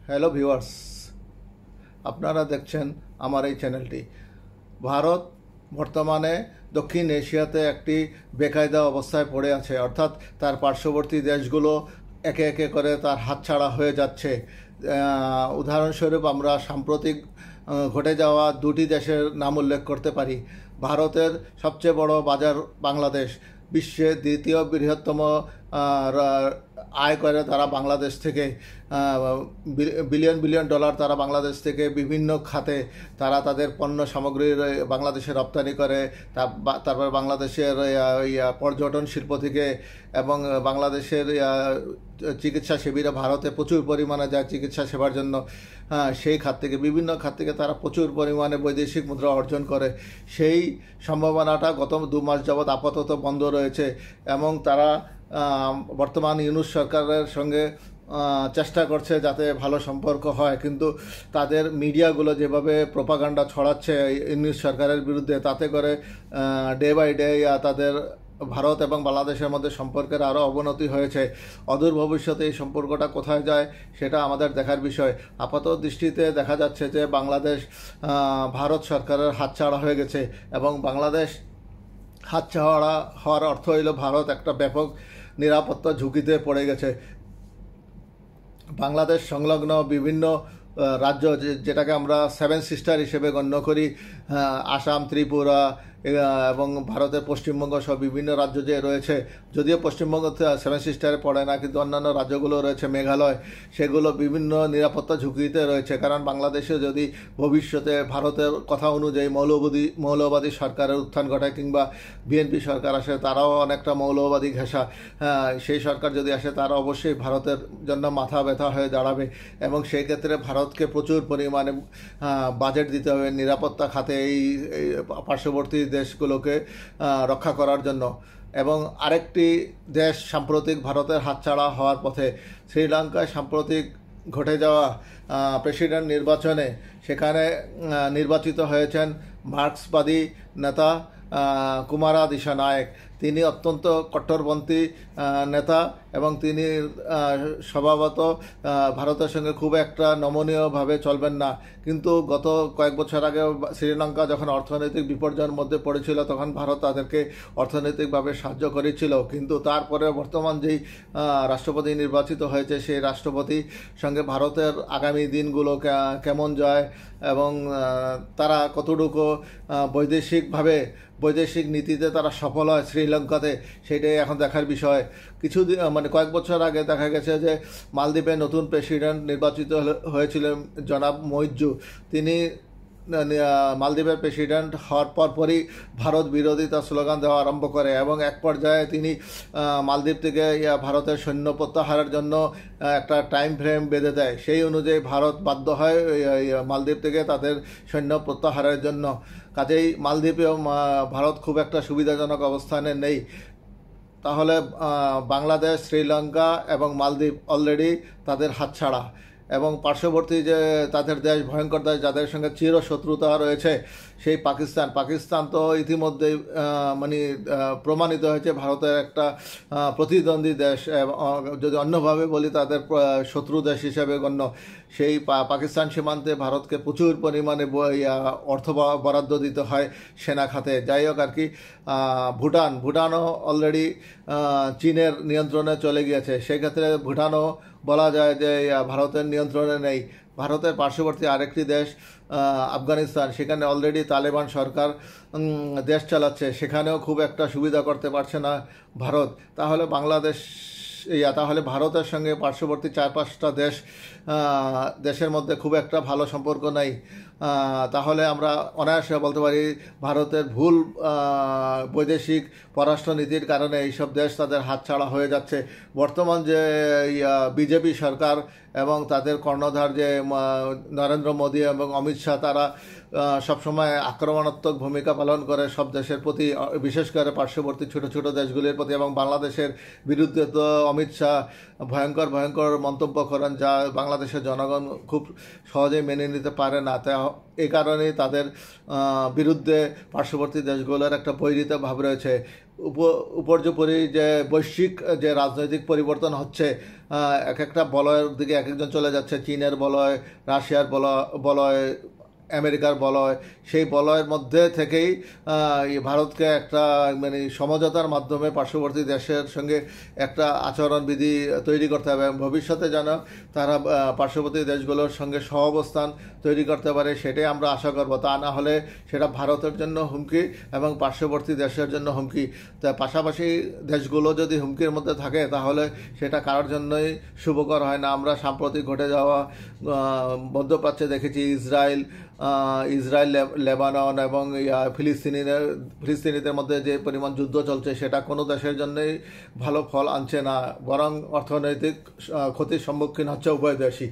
Hello viewers, আপনারা দেখছেন আমার এই চ্যানেলটি। ভারত বর্তমানে দক্ষিণ এশিয়াতে একটি বেকায়দা অবস্থায় পড়ে আছে, অর্থাৎ তার পার্শ্ববর্তী দেশগুলো একে একে করে তার হাতছাড়া হয়ে যাচ্ছে। উদাহরণস্বরূপ আমরা সাম্প্রতিক ঘটে যাওয়া দুটি দেশের নাম উল্লেখ করতে পারি। ভারতের সবচেয়ে বড় বাজার বাংলাদেশ, বিশ্বের দ্বিতীয় বৃহত্তম আয় করে তারা বাংলাদেশ থেকে, বিলিয়ন বিলিয়ন ডলার তারা বাংলাদেশ থেকে বিভিন্ন খাতে তারা তাদের পণ্য সামগ্রীর বাংলাদেশে রপ্তানি করে। তারপর বাংলাদেশের পর্যটন শিল্প থেকে এবং বাংলাদেশের চিকিৎসা সেবীরা ভারতে প্রচুর পরিমাণে যায় চিকিৎসা সেবার জন্য। সেই খাত থেকে, বিভিন্ন খাত থেকে তারা প্রচুর পরিমাণে বৈদেশিক মুদ্রা অর্জন করে। সেই সম্ভাবনাটা গত 2 মাস যাবৎ আপাতত বন্ধ রয়েছে এবং তারা বর্তমান ইউনূস সরকারের সঙ্গে চেষ্টা করছে যাতে ভালো সম্পর্ক হয়, কিন্তু তাদের মিডিয়াগুলো যেভাবে প্রোপাগান্ডা ছড়াচ্ছে ইউনূস সরকারের বিরুদ্ধে, তাতে করে ডে বাই ডে তাদের ভারত এবং বাংলাদেশের মধ্যে সম্পর্কের আরও অবনতি হয়েছে। অদূর ভবিষ্যতে এই সম্পর্কটা কোথায় যায় সেটা আমাদের দেখার বিষয়। আপাত দৃষ্টিতে দেখা যাচ্ছে যে বাংলাদেশ ভারত সরকারের হাতছাড়া হয়ে গেছে এবং বাংলাদেশ হাতছাড়া হওয়ার অর্থ হইল ভারত একটা ব্যাপক নিরাপত্তা ঝুঁকিতে পড়ে গেছে। বাংলাদেশ সংলগ্ন বিভিন্ন রাজ্য, যেটাকে আমরা 7 সিস্টার হিসেবে গণ্য করি, আসাম, ত্রিপুরা এবং ভারতের পশ্চিমবঙ্গ সহ বিভিন্ন রাজ্য যে রয়েছে, যদিও পশ্চিমবঙ্গ 7 সিস্টারে পড়ে না, কিন্তু অন্যান্য রাজ্যগুলো রয়েছে, মেঘালয়, সেগুলো বিভিন্ন নিরাপত্তা ঝুঁকিতে রয়েছে। কারণ বাংলাদেশে যদি ভবিষ্যতে ভারতের কথা অনুযায়ী মৌলবাদী সরকারের উত্থান ঘটায় কিংবা বিএনপি সরকার আসে, তারাও অনেকটা মৌলবাদী ঘেঁষা, সেই সরকার যদি আসে তারা অবশ্যই ভারতের জন্য মাথা ব্যথা হয়ে দাঁড়াবে এবং সেই ক্ষেত্রে ভারতকে প্রচুর পরিমাণে বাজেট দিতে হবে নিরাপত্তা খাতে এই পার্শ্ববর্তী দেশগুলোকে রক্ষা করার জন্য। এবং আরেকটি দেশ সাম্প্রতিক ভারতের হাতছাড়া হওয়ার পথে, শ্রীলঙ্কায় সাম্প্রতিক ঘটে যাওয়া প্রেসিডেন্ট নির্বাচনে সেখানে নির্বাচিত হয়েছেন মার্ক্সবাদী নেতা কুমারা দিশানায়েক। তিনি অত্যন্ত কট্টরপন্থী নেতা এবং তিনি স্বভাবত ভারতের সঙ্গে খুব একটা নমনীয়ভাবে চলবেন না, কিন্তু গত কয়েক বছর আগে শ্রীলঙ্কা যখন অর্থনৈতিক বিপর্যয়ের মধ্যে পড়েছিল তখন ভারত তাদেরকে অর্থনৈতিকভাবে সাহায্য করেছিল। কিন্তু তারপরে বর্তমান যেই রাষ্ট্রপতি নির্বাচিত হয়েছে সেই রাষ্ট্রপতির সঙ্গে ভারতের আগামী দিনগুলো কেমন যায় এবং তারা কতটুকু বৈদেশিক নীতিতে তারা সফল হয় শ্রীলঙ্কাতে, সেটাই এখন দেখার বিষয়। কয়েক বছর আগে দেখা গেছে যে মালদ্বীপে নতুন প্রেসিডেন্ট নির্বাচিত হয়েছিলেন জনাব মইজু। তিনি মালদ্বীপের প্রেসিডেন্ট হওয়ার পরপরই ভারত বিরোধিতা স্লোগান দেওয়া আরম্ভ করে এবং এক পর্যায়ে তিনি মালদ্বীপ থেকে ভারতের সৈন্য প্রত্যাহারের জন্য একটা টাইম ফ্রেম বেঁধে দেয়। সেই অনুযায়ী ভারত বাধ্য হয় মালদ্বীপ থেকে তাদের সৈন্য প্রত্যাহারের জন্য। কাজেই মালদ্বীপেও ভারত খুব একটা সুবিধাজনক অবস্থানে নেই। তাহলে বাংলাদেশ, শ্রীলঙ্কা এবং মালদ্বীপ অলরেডি তাদের হাতছাড়া এবং পার্শ্ববর্তী যে তাদের দেশ, ভয়ঙ্কর দেশ যাদের সঙ্গে চিরশত্রুতা রয়েছে, সেই পাকিস্তান তো ইতিমধ্যেই প্রমাণিত হয়েছে ভারতের একটা প্রতিদ্বন্দ্বী দেশ, যদি অন্যভাবে বলি তাদের শত্রু দেশ হিসেবে গণ্য। সেই পাকিস্তান সীমান্তে ভারতকে প্রচুর পরিমাণে অর্থ বরাদ্দ দিতে হয় সেনা খাতে। যাই হোক আর কি, ভুটানও অলরেডি চীনের নিয়ন্ত্রণে চলে গিয়েছে। সেক্ষেত্রে ভুটানও বলা যায় যে ভারতের নিয়ন্ত্রণে নেই। ভারতের পার্শ্ববর্তী আরেকটি দেশ আফগানিস্তান, সেখানে অলরেডি তালেবান সরকার দেশ চালাচ্ছে, সেখানেও খুব একটা সুবিধা করতে পারছে না ভারত। তাহলে ভারতের সঙ্গে পার্শ্ববর্তী 4-5টা দেশের মধ্যে খুব একটা ভালো সম্পর্ক নাই। তাহলে আমরা অনায়াসে বলতে পারি ভারতের ভুল বৈদেশিক পররাষ্ট্রনীতির কারণে এইসব দেশ তাদের হাতছাড়া হয়ে যাচ্ছে। বর্তমান যে বিজেপি সরকার এবং তাদের কর্ণধার যে নরেন্দ্র মোদী এবং অমিত শাহ, তারা সবসময় আক্রমণাত্মক ভূমিকা পালন করে সব দেশের প্রতি, বিশেষ করে পার্শ্ববর্তী ছোট ছোট দেশগুলির প্রতি। এবং বাংলাদেশের বিরুদ্ধে তো অমিত শাহ ভয়ঙ্কর মন্তব্য করেন, যা বাংলাদেশের জনগণ খুব সহজেই মেনে নিতে পারে না। এই কারণেই তাদের বিরুদ্ধে পার্শ্ববর্তী দেশগুলোর একটা বৈরিত ভাব রয়েছে। উপর্যুপরি যে বৈশ্বিক যে রাজনৈতিক পরিবর্তন হচ্ছে, এক একটা বলয়ের দিকে এক একজন চলে যাচ্ছে, চীনের বলয়, রাশিয়ার বলয়, আমেরিকার বলয়, সেই বলয়ের মধ্যে থেকেই ভারতকে একটা মানে সমঝোতার মাধ্যমে পার্শ্ববর্তী দেশের সঙ্গে একটা আচরণবিধি তৈরি করতে হবে এবং ভবিষ্যতে যেন তারা পার্শ্ববর্তী দেশগুলোর সঙ্গে সহাবস্থান তৈরি করতে পারে, সেটাই আমরা আশা করব। তা না হলে সেটা ভারতের জন্য হুমকি এবং পার্শ্ববর্তী দেশের জন্য হুমকি। তা পাশাপাশি দেশগুলো যদি হুমকির মধ্যে থাকে তাহলে সেটা কারোর জন্যই শুভকর হয় না। আমরা সাম্প্রতিক ঘটে যাওয়া মধ্যপ্রাচ্যে দেখেছি ইসরায়েল, লেবানন এবং ফিলিস্তিনিদের মধ্যে যে পরিমাণ যুদ্ধ চলছে, সেটা কোনো দেশের জন্যই ভালো ফল আনছে না, বরং অর্থনৈতিক ক্ষতির সম্মুখীন হচ্ছে উভয় দেশই।